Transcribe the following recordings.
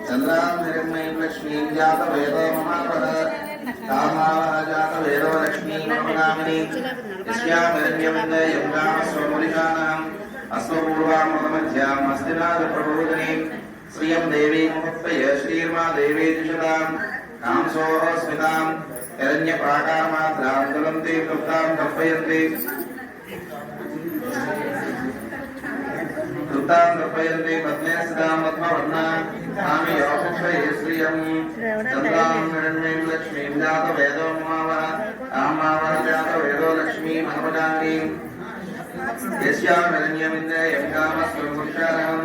चंद्रां लक्ष्मीं जात वेदो महावः कामावः जात वेदो लक्ष्मीं ममगामिनी यस्यामरण्यवन्दे यङ्गामस्वमुलिकानाम् अश्वपूर्वामृतमध्याम् अस्तिनादप्रबोधिनीं श्रियं देवीं मुक्तये श्रीर्मा देवी जुषतां कांसोः स्मितां हिरण्यप्राकारमात्रां ज्वलन्तीं तप्तां तर्पयन्ति कृतां तर्पयन्ति पद्मे स्थितां पद्मवर्णां तामि योगक्षये श्रियं चन्द्रां हिरण्मयीं लक्ष्मीं जात वेदो महावः कामावः जात वेदो लक्ष्मीं मनोजानीं यस्यां हिरण्यमिन्द्रे यं कामस्वपुरुषाणाम्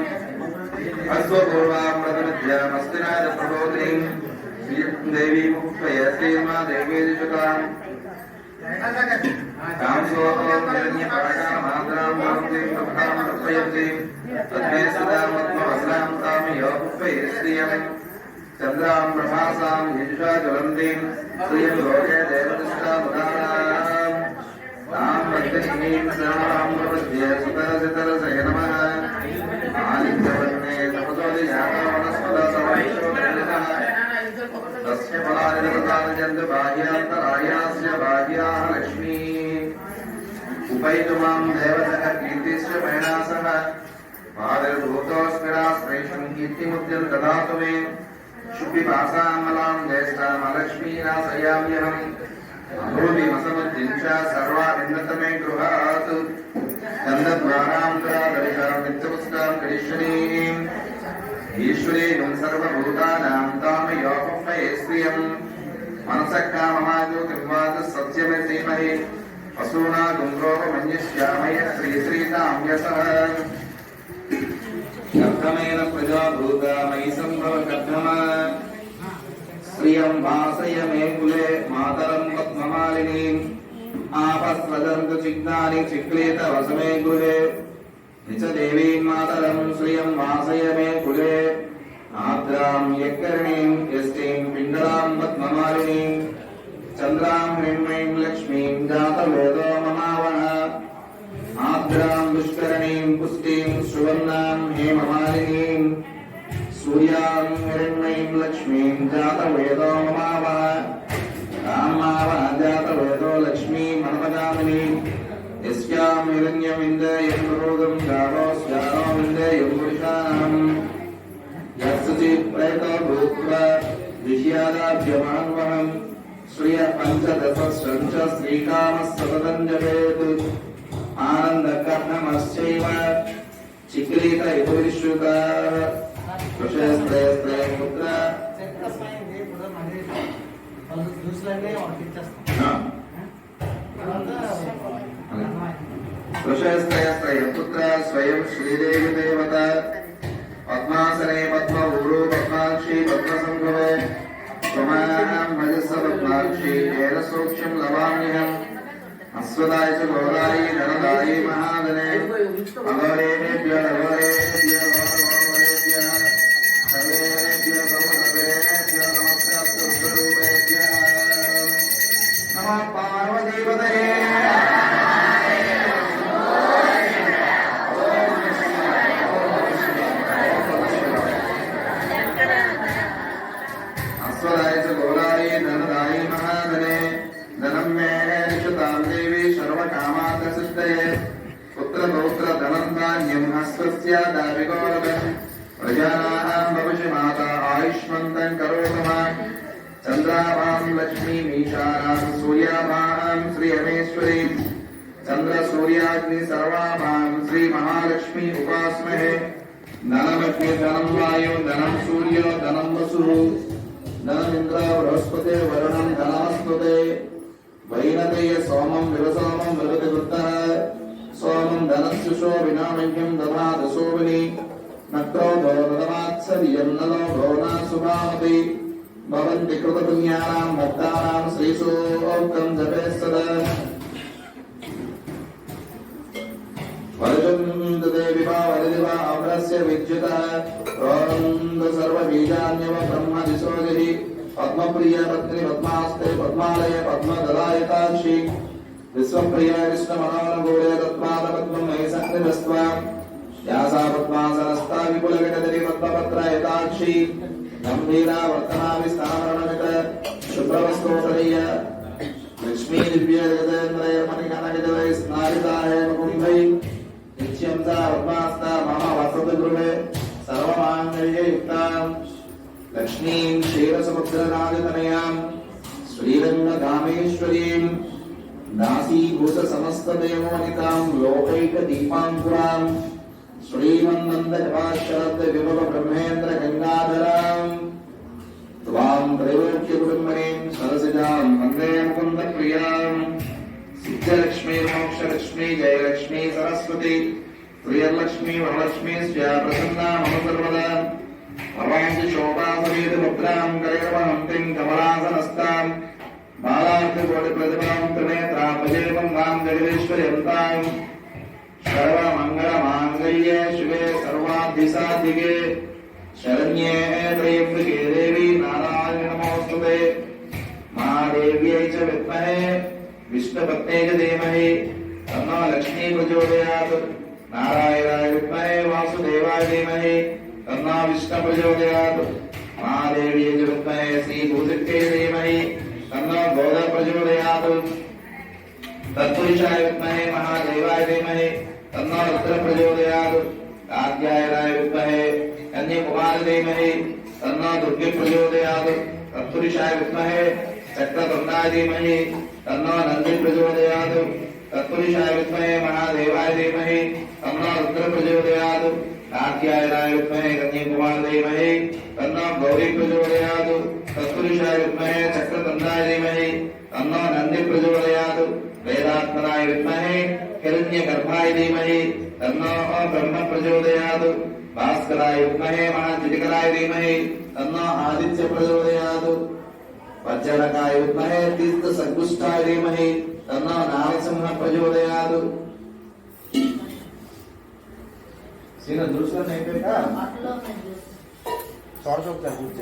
अश्वपूर्वामृतमध्याम् अस्तिनादप्रबोधिनीं देवी मुक्तये श्रीर्मा देवी जुषताम् कांसोः हिरण्यप्राकारमात्रां ज्वलन्तीं तप्तां तर्पयन्ति पद्मे स्थितां पद्मवस्त्रां तामि योगक्षये श्रियं चन्द्रां प्रभासां यजुषा ज्वलन्तीं श्रियं लोके देवतिष्ठामुदाराम् तां वन्दनीं सर्वां प्रपद्ये सुतरसितरसे नमः आलिङ्गवर्णे तपसोदिजाता वनस्पतसवैषोदरितः तस्य फलादिदतानजन्तु बाह्यान्तरायास्य बाह्याः लक्ष्मी उपैतु मां देवतः कीर्तिश्च मयिना सह पादभूतोऽस्मिराश्रैषं कीर्तिमुद्यं ददातु मे शुभिपासामलां ज्येष्ठामलक्ष्मीनाशयाम्यहम् अभूतिमसमुद्दिं च सर्वाभिन्नतमे गृहात् गन्धद्वारान्तरादरिकां नित्यपुष्टां करिष्यणीम् ईश्वरीं सर्वभूतानां तां योगक्षये श्रियं मनसः काममाजोतिं वाचः सत्यमे धीमहि पशूना गुंरोपमन्यश्यामय श्रीश्रीतां यशः कर्तमेन प्रजा भूता मयि सम्भव कर्तमा श्रियं वासय मे कुले मातरं पद्ममालिनीम् आपस्वदन्तु चिग्नानि चिक्लेत वसमे गृहे निच देवीं मातरं श्रियं वासय मे कुले आद्रां यक्कर्णीं यष्टिं पिण्डलां पद्ममालिनीं चन्द्रां हिरण्मयीं लक्ष्मीं जातवेदो ममावः आद्रां दुष्कर्णीं पुष्टिं सुवर्णां हेममालिनीं सूर्यां हिरण्मयीं लक्ष्मीं जातवेदो ममावः कामावः जातवेदो लक्ष्मीं मनोजामिनीं यस्यां हिरण्यमिन्द्रियं रोगं गावोऽस्यानो इन्द्रियं पुरुषाणाम् यत्सुचित् प्रयतो भूत्वा विषयादाभ्यमान्वहम् श्रिय पञ्चदशश्च श्रीकामः सततं जपेत् आनन्दकर्णमश्चैव चिक्रीत इति विश्रुतः कृशस्त्रयस्त्रय पुत्र कृशस्त्रयस्त्रय पुत्र स्वयं श्रीदेवी देवता पद्मासने पद्मऊरो पद्माक्षी पद्मसंभवे त्वमां भजस्व पद्माक्षी येन सूक्ष्मं लवाम्यहम् अस्वदाय च गौरायै धनदायै महाधने अगौरेभ्यो अगौरेभ्यो गौरवरेभ्यः सर्वेभ्यो सर्वसर्वेभ्यो नमस्ते स्वरूपेभ्यः नमः पार्वतीपतये अस्वदाय च गौरायै धनदायै महाधने धनं मे निषतां देवी सर्वकामार्थसिद्धये पुत्रपौत्र धनं धान्यं हस्तस्यादाभिगौरवम् प्रजानां भविष्य माता आयुष्मन्तं करोतु मां चन्द्राभां लक्ष्मीमीशानां सूर्याभां श्रियमेश्वरीं चन्द्रसूर्याग्नि सर्वाभां श्रीमहालक्ष्मी उपास्महे धनमग्नि धनं वायु धनं सूर्यो धनं वसुः धनमिन्द्र बृहस्पते वरुणं धनमस्तुते वैनतेय सोमं विवसोमं विवृतिवृत्तः सोमं धनस्युषो विनामह्यं दधात शोभिनी नक्रोधो ददमात्सर्यं नलो भोनासुभामति भवन्ति कृतपुण्यानां भक्तानां श्रीसूक्तं जपे सदा वरजन्दते विभावरिदिवा अमरस्य विद्युतः रोन्द सर्वबीजान्यव ब्रह्मदिशोदिः पद्मप्रिय पत्नी पद्मास्ते पद्मालय पद्मदलायताक्षी विश्वप्रिय विष्णुमनोनुकूले तत्पादपद्मं मयि सन्निधस्त्वा यासा पद्मासनस्ता विपुलविटदरिव दन्तपत्रयताक्षी गंभीरा वर्तमाविस्थावरणमित शुभ्रवस्त्रोपरीय लक्ष्मी दिव्य जगदेन्द्रय मणिकनकजवै स्नारिताय मुकुन्दै नित्यं सा पद्मास्ता मम वसतगृहे सर्वमाङ्गल्ययुक्तां लक्ष्मीं क्षीरसमुद्रराजतनयां श्रीरङ्गधामेश्वरीं दासीभूतसमस्तदेववनितां लोकैकदीपाङ्कुरां श्रीमन्नन्दजपाशरद्विमलब्रह्मेन्द्रगङ्गाधरां त्वां त्रैलोक्यकुटुम्बनीं सरसिजां वन्दे मुकुन्दप्रियां सिद्धलक्ष्मी मोक्षलक्ष्मी जयलक्ष्मी सरस्वती प्रियलक्ष्मी वरलक्ष्मी स्या प्रसन्ना मम सर्वदा भवांसि शोभासमेत मुद्रां करकमहन्तीं कमलासनस्तां बालार्ककोटिप्रतिभां त्रिनेत्रां भजेमं मां जगदीश्वर्यन्तां सर्वमङ्गलमाङ्गल्ये शिवे सर्वाधिसाधिके शरण्ये त्र्यम्बके देवी नारायणी नमोस्तुते महादेव्यै च विद्महे विष्णुपत्न्यै च धीमहि तन्नो लक्ष्मी प्रचोदयात् नारायणाय विद्महे वासुदेवाय धीमहि तन्नो विष्णु प्रचोदयात् महादेव्यै च विद्महे श्रीभूतिकै धीमहि तन्नो गोदा प्रचोदयात् तत्पुरुषाय विद्महे महादेवाय धीमहि तन्नो रुद्र प्रचोदयात् कात्यायनाय विद्महे कन्याकुमार धीमहि तन्नो दुर्गे प्रचोदयात् तत्पुरुषाय विद्महे चक्रतुण्डाय धीमहि तन्नो नन्दी प्रचोदयात् तत्पुरुषाय विद्महे महादेवाय धीमहि तन्नो रुद्र प्रचोदयात् कात्यायनाय विद्महे कन्याकुमार धीमहि तन्नो गौरी प्रचोदयात् तत्पुरुषाय विद्महे चक्रतुण्डाय धीमहि तन्नो नन्दी प्रचोदयात् वेदात्मनाय विद्महे हिरण्यगर्भाय धीमहि तन्नो ब्रह्म प्रचोदयात् भास्कराय विद्महे महाज्योतिकराय धीमहि तन्नो आदित्य प्रचोदयात् वज्रनकाय विद्महे तीर्थसङ्गुष्ठाय धीमहि तन्नो नारसिंह प्रचोदयात् सीना दूसरा नहीं पे का शॉर्ट शॉर्ट का पूछ